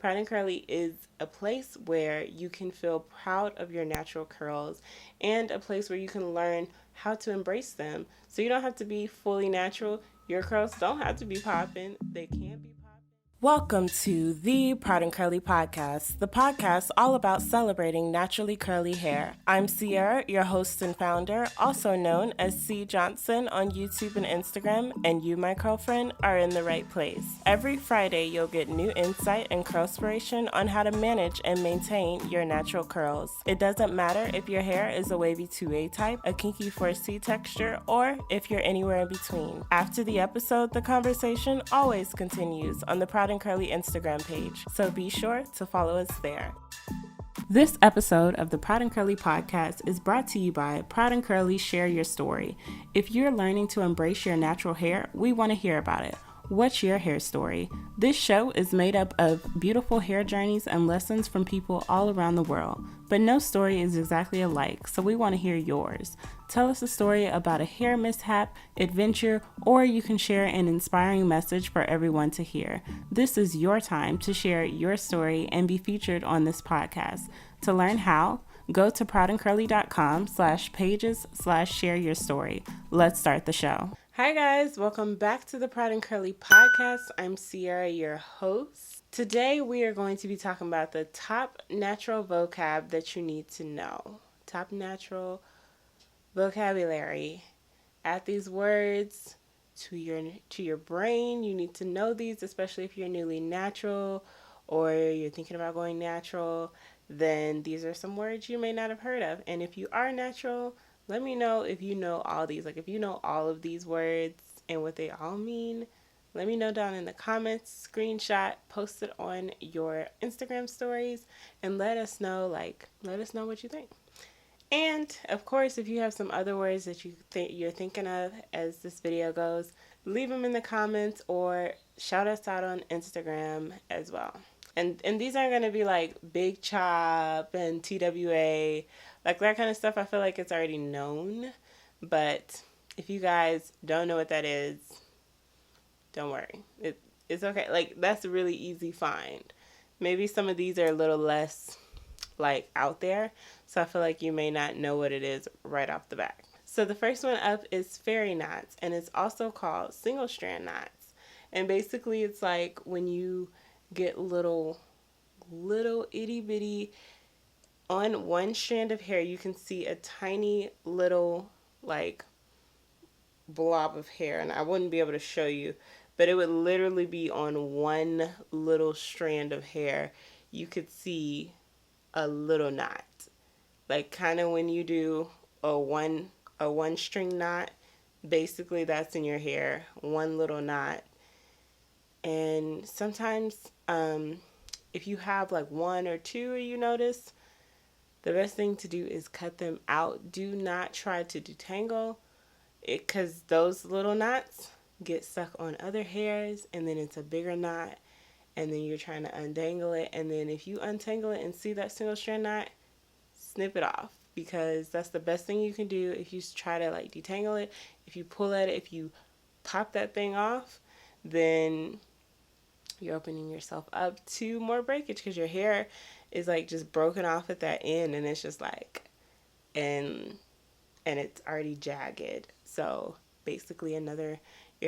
Proud and Curly is a place where you can feel proud of your natural curls and a place where you can learn how to embrace them. So you don't have to be fully natural. Your curls don't have to be popping. They can be popping. Welcome to the Proud and Curly podcast, the podcast all about celebrating naturally curly hair. I'm Sierra, your host and founder, also known as C. Johnson on YouTube and Instagram, and you, my girlfriend, are in the right place. Every Friday, you'll get new insight and curlspiration on how to manage and maintain your natural curls. It doesn't matter if your hair is a wavy 2A type, a kinky 4C texture, or if you're anywhere in between. After the episode, the conversation always continues on the Proud and Curly Instagram page, so be sure to follow us there. This episode of the Proud and Curly podcast is brought to you by Proud and Curly Share Your Story. If you're learning to embrace your natural hair, we want to hear about it. What's your hair story? This show is made up of beautiful hair journeys and lessons from people all around the world, but no story is exactly alike, so we want to hear yours. Tell us a story about a hair mishap, adventure, or you can share an inspiring message for everyone to hear. This is your time to share your story and be featured on this podcast. To learn how, go to proudandcurly.com/pages/share your story. Let's start the show. Hi guys, welcome back to the Proud and Curly podcast. I'm Sierra, your host. Today we are going to be talking about the top natural vocab that you need to know. Top natural vocabulary. Add these words to your brain. You need to know these, especially if you're newly natural or you're thinking about going natural. Then these are some words you may not have heard of. And if you are natural, let me know if you know all these. Like if you know all of these words and what they all mean, let me know down in the comments, screenshot, post it on your Instagram stories, and let us know what you think. And of course, if you have some other words that you're thinking of as this video goes, leave them in the comments or shout us out on Instagram as well. And these aren't going to be like Big Chop and TWA, like that kind of stuff. I feel like it's already known. But if you guys don't know what that is, don't worry. It's okay. Like that's a really easy find. Maybe some of these are a little less like out there. So I feel like you may not know what it is right off the bat. So the first one up is fairy knots, and it's also called single strand knots. And basically it's like when you get little itty bitty on one strand of hair, you can see a tiny little like blob of hair, and I wouldn't be able to show you, but it would literally be on one little strand of hair. You could see a little knot, like kind of when you do a one string knot. Basically that's in your hair, one little knot. And sometimes if you have like one or two you notice, the best thing to do is cut them out. Do not try to detangle it, because those little knots get stuck on other hairs and then it's a bigger knot, and then you're trying to untangle it, and then if you untangle it and see that single strand knot, snip it off, because that's the best thing you can do. If you try to like detangle it, if you pull at it, if you pop that thing off, then you're opening yourself up to more breakage, because your hair is like just broken off at that end, and it's just like, and it's already jagged. So basically your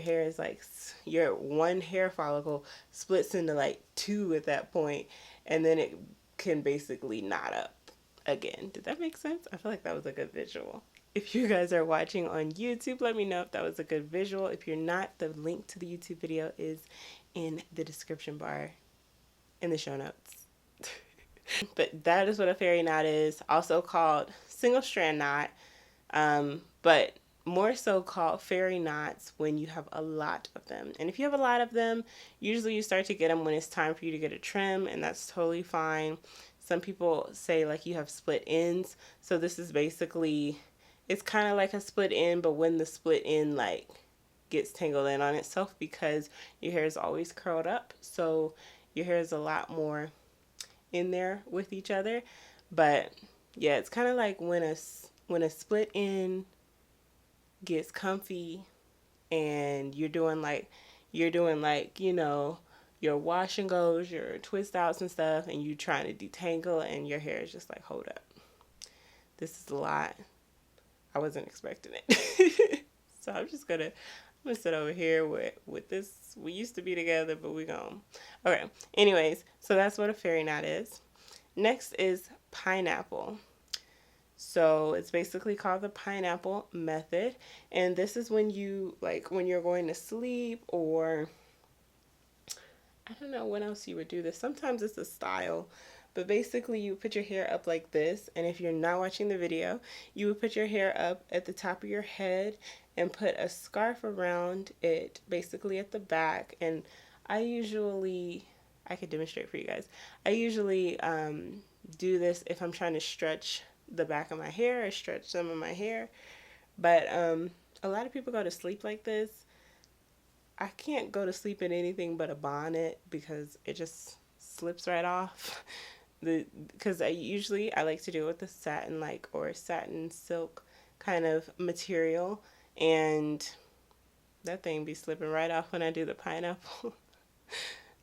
hair is like, your one hair follicle splits into like two at that point, and then it can basically knot up again. Did that make sense? I feel like that was a good visual. If you guys are watching on YouTube, let me know if that was a good visual. If you're not, the link to the YouTube video is in the description bar in the show notes. But that is what a fairy knot is, also called single strand knot, but more so called fairy knots when you have a lot of them. And if you have a lot of them, usually you start to get them when it's time for you to get a trim, and that's totally fine. Some people say like you have split ends, so this is basically, it's kind of like a split end, but when the split end like gets tangled in on itself, because your hair is always curled up, so your hair is a lot more in there with each other. But yeah, it's kind of like when a split end gets comfy and you're doing like, you know, your wash and goes, your twist outs and stuff, and you trying to detangle, and your hair is just like, hold up, this is a lot. I wasn't expecting it. So I'm gonna sit over here with this. We used to be together, but we gone. Okay. Anyways, so that's what a fairy knot is. Next is pineapple. So it's basically called the pineapple method, and this is when you like when you're going to sleep, or I don't know when else you would do this. Sometimes it's a style, but basically you put your hair up like this, and if you're not watching the video, you would put your hair up at the top of your head and put a scarf around it, basically at the back. And I could demonstrate for you guys. I usually do this if I'm trying to stretch the back of my hair or stretch some of my hair. But a lot of people go to sleep like this. I can't go to sleep in anything but a bonnet because it just slips right off. Because I like to do it with a satin or satin silk kind of material, and that thing be slipping right off when I do the pineapple.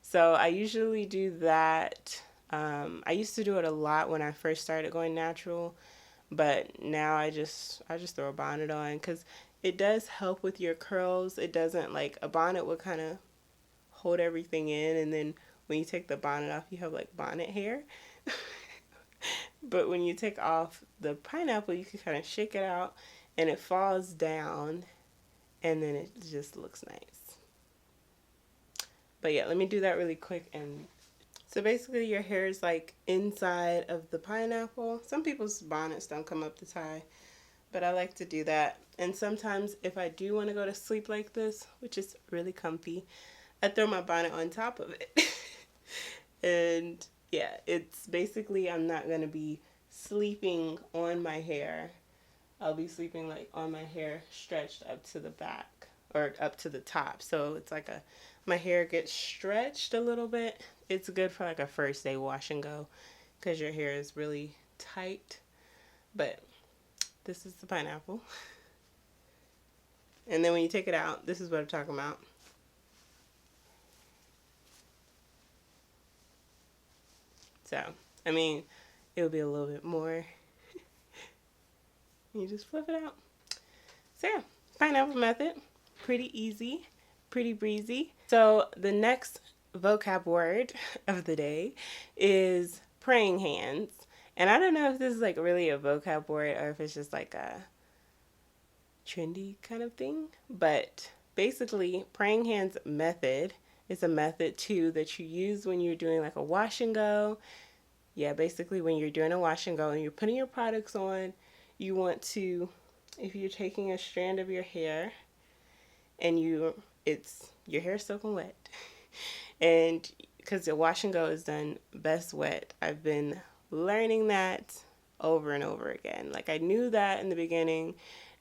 So I usually do that. I used to do it a lot when I first started going natural, but now I just throw a bonnet on because it does help with your curls. It doesn't, like, a bonnet would kind of hold everything in, and then when you take the bonnet off, you have like bonnet hair. But when you take off the pineapple, you can kind of shake it out and it falls down, and then it just looks nice. But yeah, let me do that really quick. And so basically your hair is like inside of the pineapple. Some people's bonnets don't come up to tie, but I like to do that. And sometimes if I do want to go to sleep like this, which is really comfy, I throw my bonnet on top of it. And yeah, it's basically, I'm not going to be sleeping on my hair. I'll be sleeping like on my hair stretched up to the back or up to the top. So it's like my hair gets stretched a little bit. It's good for like a first day wash and go because your hair is really tight. But this is the pineapple. And then when you take it out, this is what I'm talking about. So, I mean, it would be a little bit more. You just flip it out. So yeah, pineapple method. Pretty easy, pretty breezy. So the next vocab word of the day is praying hands. And I don't know if this is like really a vocab word or if it's just like a trendy kind of thing. But basically, praying hands method is a method too that you use when you're doing like a wash and go. Yeah, basically when you're doing a wash and go and you're putting your products on, you want to, if you're taking a strand of your hair and your hair is soaking wet, and because the wash and go is done best wet, I've been learning that over and over again. Like, I knew that in the beginning,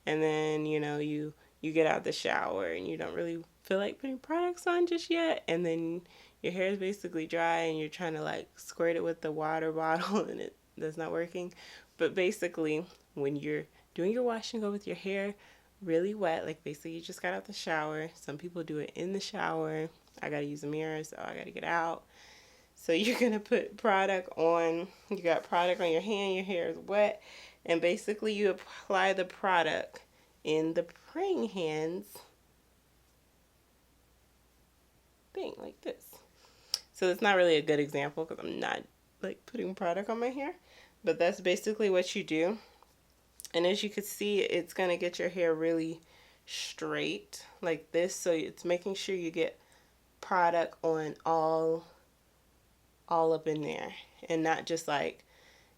and then you get out the shower and you don't really feel like putting products on just yet, and then your hair is basically dry and you're trying to like squirt it with the water bottle and that's not working. But basically, when you're doing your wash and go with your hair really wet, like basically you just got out the shower. Some people do it in the shower. I gotta use a mirror, so I gotta get out. So you're gonna put product on. You got product on your hand, your hair is wet, and basically you apply the product in the praying hands thing like this. So it's not really a good example because I'm not like putting product on my hair, but that's basically what you do. And as you can see, it's going to get your hair really straight like this. So it's making sure you get product on all up in there, and not just like,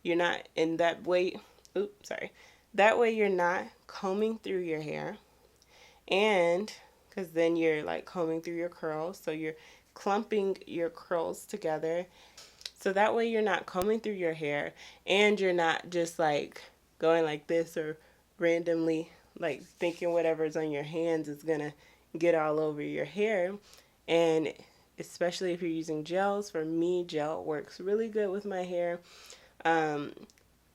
you're not in that way. Oops, sorry. That way you're not combing through your hair, and because then you're like combing through your curls. So you're clumping your curls together. So that way you're not combing through your hair, and you're not just like going like this or randomly like thinking whatever's on your hands is gonna get all over your hair. And especially if you're using gels, for me, gel works really good with my hair.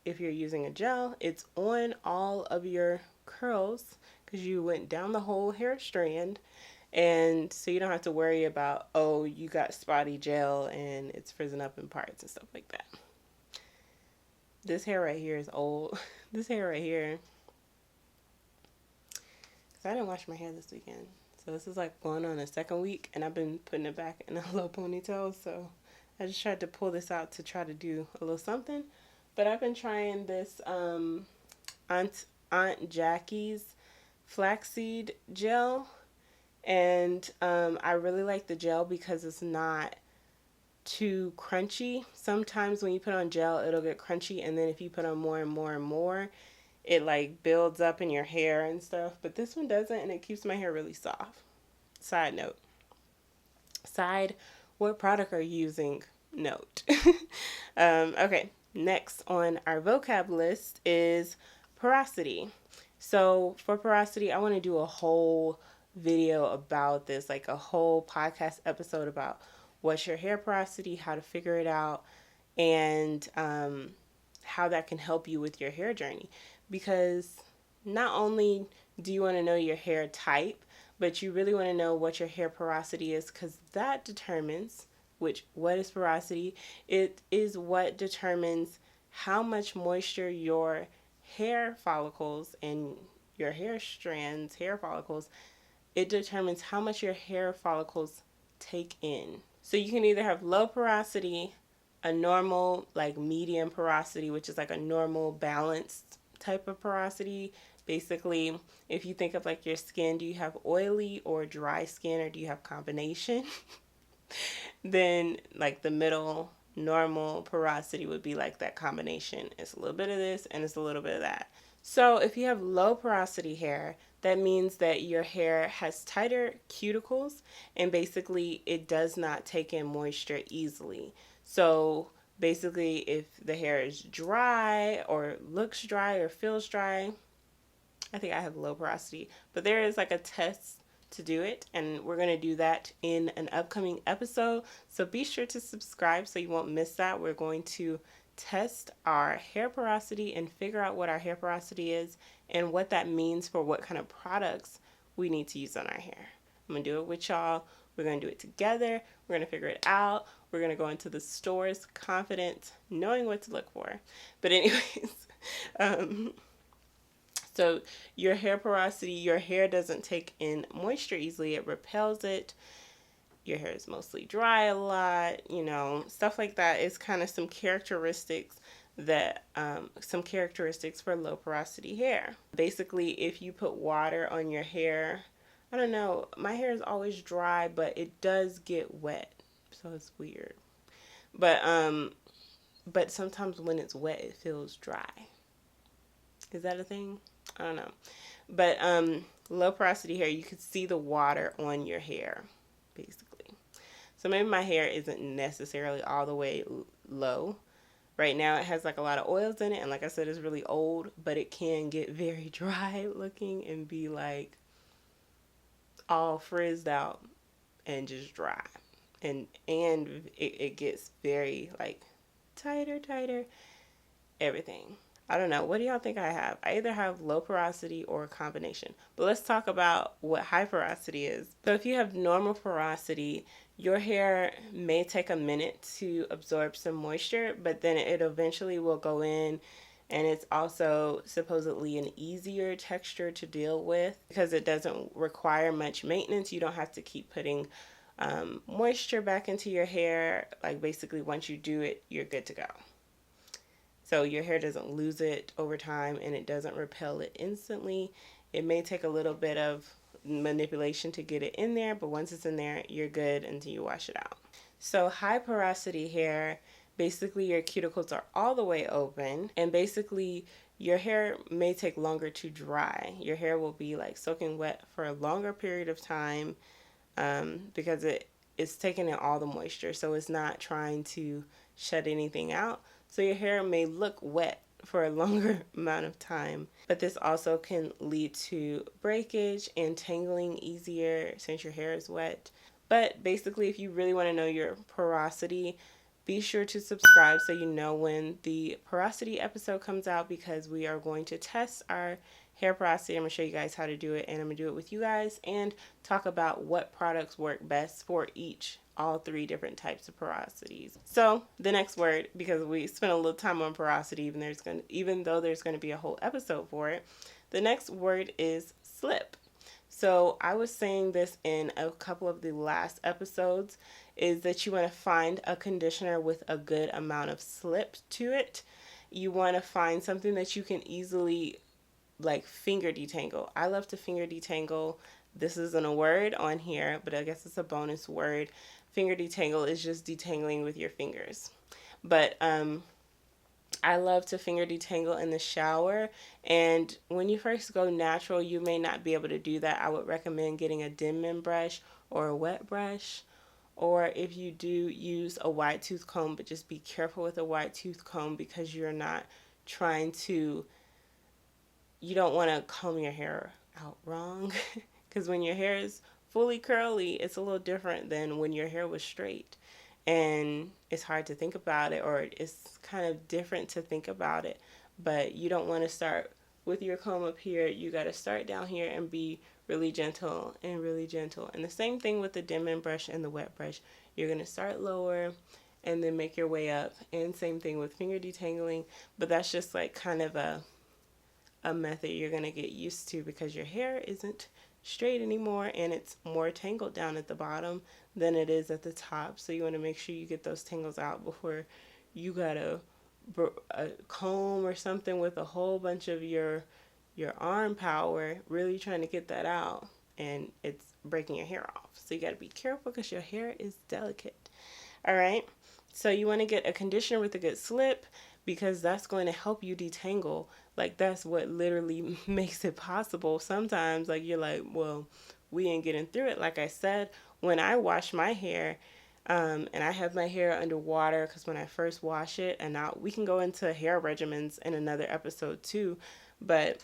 If you're using a gel, it's on all of your curls because you went down the whole hair strand, And so you don't have to worry about, oh, you got spotty gel and it's frizzing up in parts and stuff like that. This hair right here is old. This hair right here, because I didn't wash my hair this weekend. So this is like going on a second week, and I've been putting it back in a low ponytail. So I just tried to pull this out to try to do a little something. But I've been trying this Aunt Jackie's flaxseed gel. And I really like the gel because it's not too crunchy. Sometimes when you put on gel, it'll get crunchy, and then if you put on more and more and more, it like builds up in your hair and stuff. But this one doesn't, and it keeps my hair really soft. Side note. Side, what product are you using? Note. Okay, next on our vocab list is porosity. So for porosity, I want to do a whole video about this, like a whole podcast episode about what's your hair porosity, how to figure it out, and how that can help you with your hair journey. Because not only do you want to know your hair type, but you really want to know what your hair porosity is, because that determines what is porosity. It is what determines how much moisture your hair follicles and your hair strands, hair follicles, it determines how much your hair follicles take in. So you can either have low porosity, a normal, like medium porosity, which is like a normal balanced type of porosity. Basically, if you think of like your skin, do you have oily or dry skin, or do you have combination? Then like the middle normal porosity would be like that combination. It's a little bit of this and it's a little bit of that. So if you have low porosity hair, that means that your hair has tighter cuticles, and basically it does not take in moisture easily. So basically if the hair is dry or looks dry or feels dry, I think I have low porosity, but there is like a test to do it, and we're going to do that in an upcoming episode. So be sure to subscribe so you won't miss that. We're going to test our hair porosity and figure out what our hair porosity is and what that means for what kind of products we need to use on our hair. I'm going to do it with y'all. We're going to do it together. We're going to figure it out. We're going to go into the stores confident, knowing what to look for. But anyways, so your hair porosity, your hair doesn't take in moisture easily. It repels it. Your hair is mostly dry a lot, stuff like that is kind of some characteristics for low porosity hair. Basically, if you put water on your hair, I don't know, my hair is always dry, but it does get wet. So it's weird. But sometimes when it's wet, it feels dry. Is that a thing? I don't know. But low porosity hair, you can see the water on your hair, basically. So maybe my hair isn't necessarily all the way low. Right now it has like a lot of oils in it, and like I said, it's really old, but it can get very dry looking and be like all frizzed out and just dry. And it gets very like tighter, everything. I don't know. What do y'all think I have? I either have low porosity or a combination. But let's talk about what high porosity is. So if you have normal porosity, your hair may take a minute to absorb some moisture, but then it eventually will go in, and it's also supposedly an easier texture to deal with because it doesn't require much maintenance. You don't have to keep putting moisture back into your hair. Like basically once you do it, you're good to go. So your hair doesn't lose it over time, and it doesn't repel it instantly. It may take a little bit of manipulation to get it in there, but once it's in there, you're good until you wash it out. So high porosity hair, basically your cuticles are all the way open, and basically your hair may take longer to dry. Your hair will be like soaking wet for a longer period of time because it's taking in all the moisture, so it's not trying to shut anything out. So your hair may look wet for a longer amount of time, but this also can lead to breakage and tangling easier since your hair is wet. But basically, if you really want to know your porosity, be sure to subscribe so you know when the porosity episode comes out, because we are going to test our hair porosity. I'm going to show you guys how to do it, and I'm going to do it with you guys and talk about what products work best for all three different types of porosities. So the next word, because we spent a little time on porosity, even though there's going to be a whole episode for it, the next word is slip. So I was saying this in a couple of the last episodes, is that you want to find a conditioner with a good amount of slip to it. You want to find something that you can easily like finger detangle. I love to finger detangle. This isn't a word on here, but I guess it's a bonus word. Finger detangle is just detangling with your fingers. But I love to finger detangle in the shower, and when you first go natural, you may not be able to do that. I would recommend getting a Denman brush or a wet brush, or if you do, use a wide tooth comb, but just be careful with a wide tooth comb because you don't want to comb your hair out wrong, because when your hair is fully curly, it's a little different than when your hair was straight. And it's hard to think about it, or it's kind of different to think about it. But you don't want to start with your comb up here. You got to start down here and be really gentle and really gentle. And the same thing with the Denman brush and the wet brush. You're going to start lower and then make your way up. And same thing with finger detangling. But that's just like kind of a method you're going to get used to, because your hair isn't straight anymore and it's more tangled down at the bottom than it is at the top. So you want to make sure you get those tangles out before you got a comb or something with a whole bunch of your arm power really trying to get that out, and it's breaking your hair off. So you got to be careful because your hair is delicate. All right, so you want to get a conditioner with a good slip, because that's going to help you detangle. Like, that's what literally makes it possible. Sometimes, like, you're like, well, we ain't getting through it. Like I said, when I wash my hair, and I have my hair under water, because when I first wash it, and now we can go into hair regimens in another episode too, but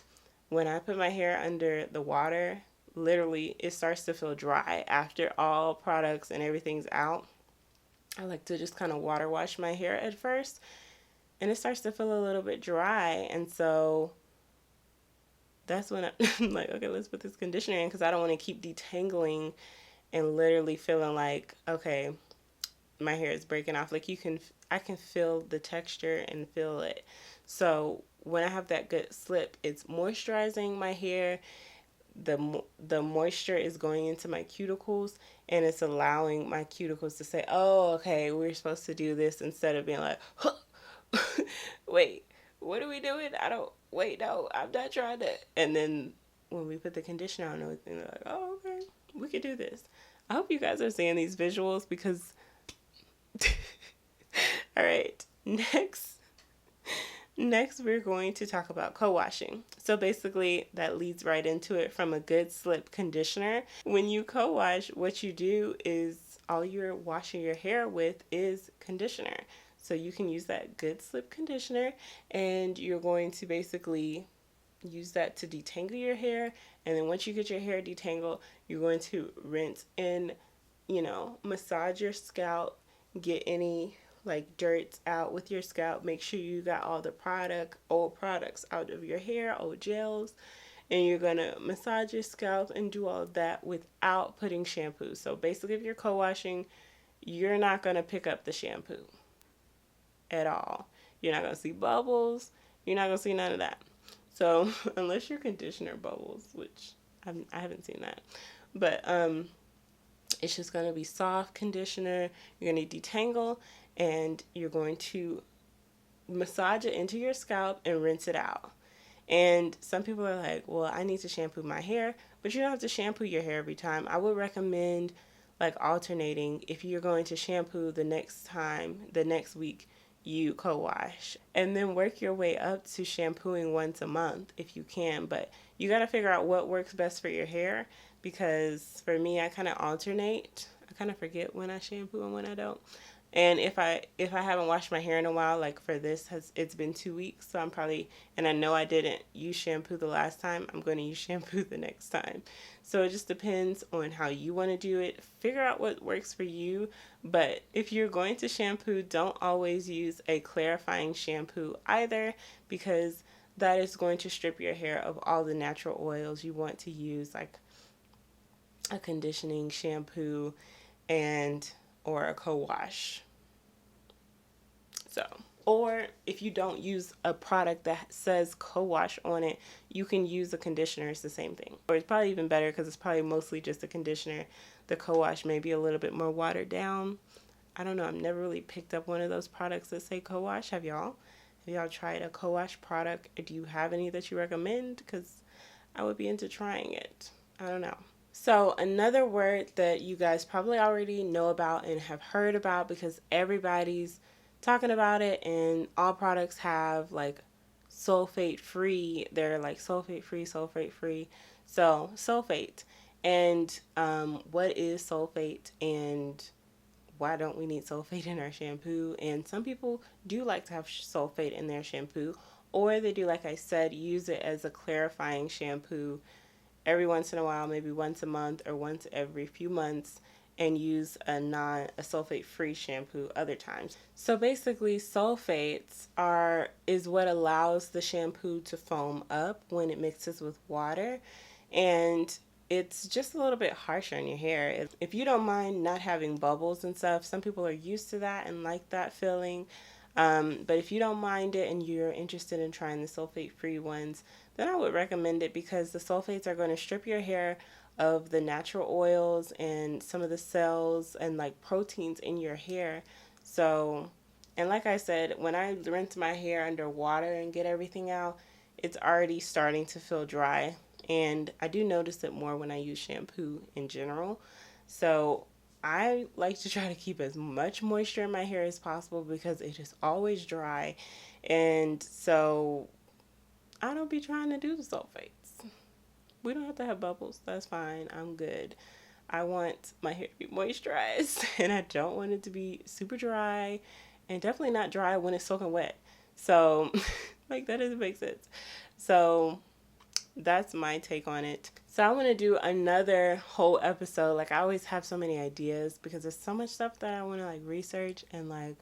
when I put my hair under the water, literally it starts to feel dry after all products and everything's out. I like to just kind of water wash my hair at first, and it starts to feel a little bit dry, and so that's when I'm like, okay, let's put this conditioner in, because I don't want to keep detangling and literally feeling like, okay, my hair is breaking off. Like, I can feel the texture and feel it. So when I have that good slip, it's moisturizing my hair. The moisture is going into my cuticles, and it's allowing my cuticles to say, oh, okay, we're supposed to do this, instead of being like, huh, wait, what are we doing? No, I'm not trying to. And then when we put the conditioner on everything, they're like, oh, okay, we could do this. I hope you guys are seeing these visuals, because all right, next we're going to talk about co-washing. So basically that leads right into it. From a good slip conditioner, when you co-wash, what you do is all you're washing your hair with is conditioner. So you can use that good slip conditioner, and you're going to basically use that to detangle your hair. And then once you get your hair detangled, you're going to rinse and, massage your scalp, get any like dirt out with your scalp. Make sure you got all the old products out of your hair, old gels, and you're going to massage your scalp and do all of that without putting shampoo. So basically, if you're co-washing, you're not going to pick up the shampoo at all. You're not going to see bubbles. You're not going to see none of that. So unless your conditioner bubbles, which I haven't seen that, but it's just going to be soft conditioner. You're going to detangle, and you're going to massage it into your scalp and rinse it out. And some people are like, well, I need to shampoo my hair, but you don't have to shampoo your hair every time. I would recommend like alternating. If you're going to shampoo the next week, you co-wash, and then work your way up to shampooing once a month if you can. But you got to figure out what works best for your hair, because for me, I kind of alternate. I kind of forget when I shampoo and when I don't. And if I haven't washed my hair in a while, like for this, it's been 2 weeks, so and I know I didn't use shampoo the last time, I'm going to use shampoo the next time. So it just depends on how you want to do it. Figure out what works for you. But if you're going to shampoo, don't always use a clarifying shampoo either, because that is going to strip your hair of all the natural oils. You want to use like a conditioning shampoo and or a co-wash. So, or if you don't use a product that says co-wash on it, you can use a conditioner. It's the same thing. Or it's probably even better because it's probably mostly just a conditioner. The co-wash may be a little bit more watered down. I don't know. I've never really picked up one of those products that say co-wash. Have y'all? Have y'all tried a co-wash product? Or do you have any that you recommend? Because I would be into trying it. I don't know. So another word that you guys probably already know about and have heard about because everybody's talking about it, and all products have like sulfate free. They're like sulfate free, sulfate free. So sulfate. And what is sulfate, and why don't we need sulfate in our shampoo? And some people do like to have sulfate in their shampoo, or they do, like I said, use it as a clarifying shampoo every once in a while, maybe once a month or once every few months, and use a sulfate free shampoo other times. So basically, sulfates is what allows the shampoo to foam up when it mixes with water, and it's just a little bit harsher on your hair. If you don't mind not having bubbles and stuff, some people are used to that and like that feeling. But if you don't mind it and you're interested in trying the sulfate-free ones, then I would recommend it because the sulfates are going to strip your hair of the natural oils and some of the cells and like proteins in your hair. So, and like I said, when I rinse my hair under water and get everything out, it's already starting to feel dry. And I do notice it more when I use shampoo in general. So I like to try to keep as much moisture in my hair as possible because it is always dry. And so I don't be trying to do the sulfates. We don't have to have bubbles. That's fine. I'm good. I want my hair to be moisturized and I don't want it to be super dry and definitely not dry when it's soaking wet. So like that doesn't make sense. So that's my take on it. So I want to do another whole episode. Like I always have so many ideas because there's so much stuff that I want to like research and like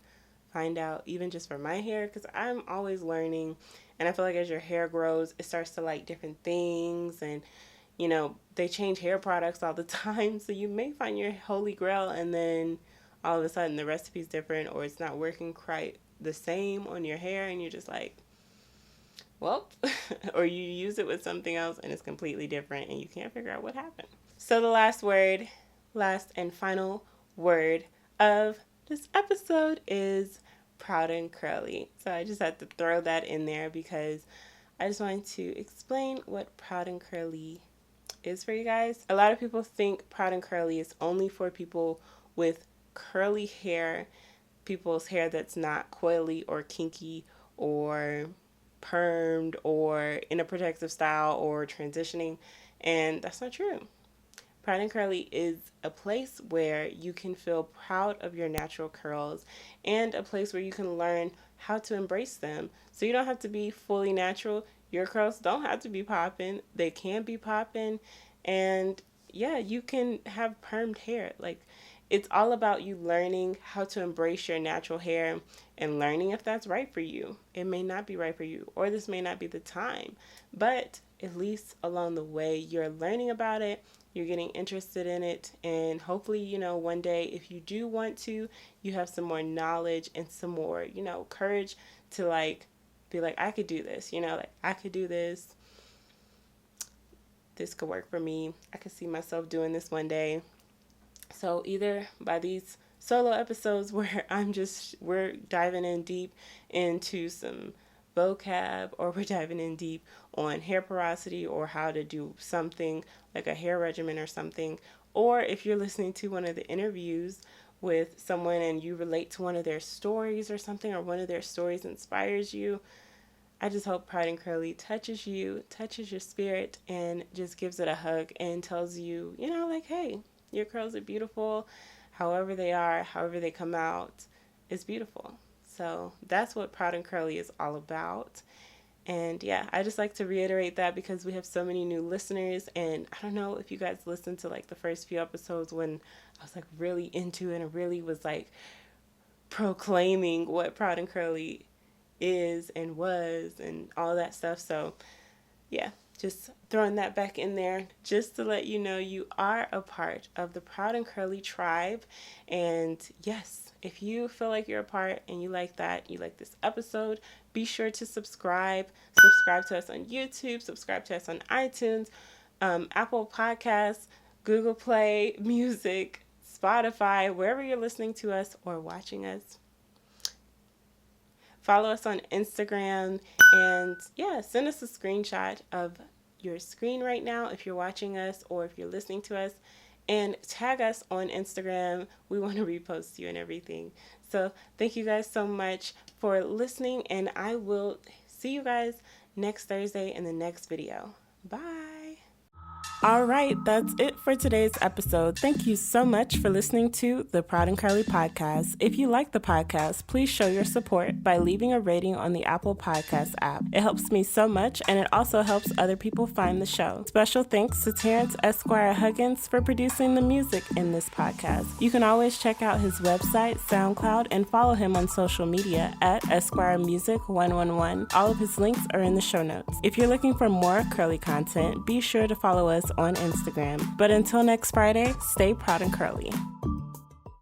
find out even just for my hair because I'm always learning, and I feel like as your hair grows it starts to like different things, and you know they change hair products all the time, so you may find your holy grail and then all of a sudden the recipe's different or it's not working quite the same on your hair and you're just like, well, or you use it with something else and it's completely different and you can't figure out what happened. So the last and final word of this episode is proud and curly. So I just had to throw that in there because I just wanted to explain what proud and curly is for you guys. A lot of people think proud and curly is only for people with curly hair, people's hair that's not coily or kinky or permed or in a protective style or transitioning, and that's not true. Proud and Curly is a place where you can feel proud of your natural curls and a place where you can learn how to embrace them. So you don't have to be fully natural. Your curls don't have to be popping. They can be popping, and yeah, you can have permed hair. Like, it's all about you learning how to embrace your natural hair and learning if that's right for you. It may not be right for you, or this may not be the time, but at least along the way, you're learning about it, you're getting interested in it, and hopefully, you know, one day if you do want to, you have some more knowledge and some more, you know, courage to like be like, I could do this, you know, like I could do this. This could work for me. I could see myself doing this one day. So either by these solo episodes where we're diving in deep into some vocab, or we're diving in deep on hair porosity or how to do something like a hair regimen or something, or if you're listening to one of the interviews with someone and you relate to one of their stories or something, or one of their stories inspires you, I just hope Proud and Curly touches you, touches your spirit, and just gives it a hug and tells you, you know, like, hey, your curls are beautiful. However they are, however they come out, is beautiful. So that's what Proud and Curly is all about. And yeah, I just like to reiterate that because we have so many new listeners, and I don't know if you guys listened to like the first few episodes when I was like really into it and really was like proclaiming what Proud and Curly is and was and all that stuff. So yeah, just throwing that back in there just to let you know you are a part of the Proud and Curly tribe. And yes, if you feel like you're a part and you like that, you like this episode, be sure to subscribe. Subscribe to us on YouTube, subscribe to us on iTunes, Apple Podcasts, Google Play Music, Spotify, wherever you're listening to us or watching us. Follow us on Instagram, and yeah, send us a screenshot of your screen right now if you're watching us or if you're listening to us, and tag us on Instagram. We want to repost you and everything. So thank you guys so much for listening, and I will see you guys next Thursday in the next video. Bye. All right, that's it for today's episode. Thank you so much for listening to the Proud and Curly podcast. If you like the podcast, please show your support by leaving a rating on the Apple Podcast app. It helps me so much, and it also helps other people find the show. Special thanks to Terrence, Esquire, Huggins for producing the music in this podcast. You can always check out his website, SoundCloud, and follow him on social media at Esquire Music 111. All of his links are in the show notes. If you're looking for more curly content, be sure to follow us on Instagram. But until next Friday, stay proud and curly.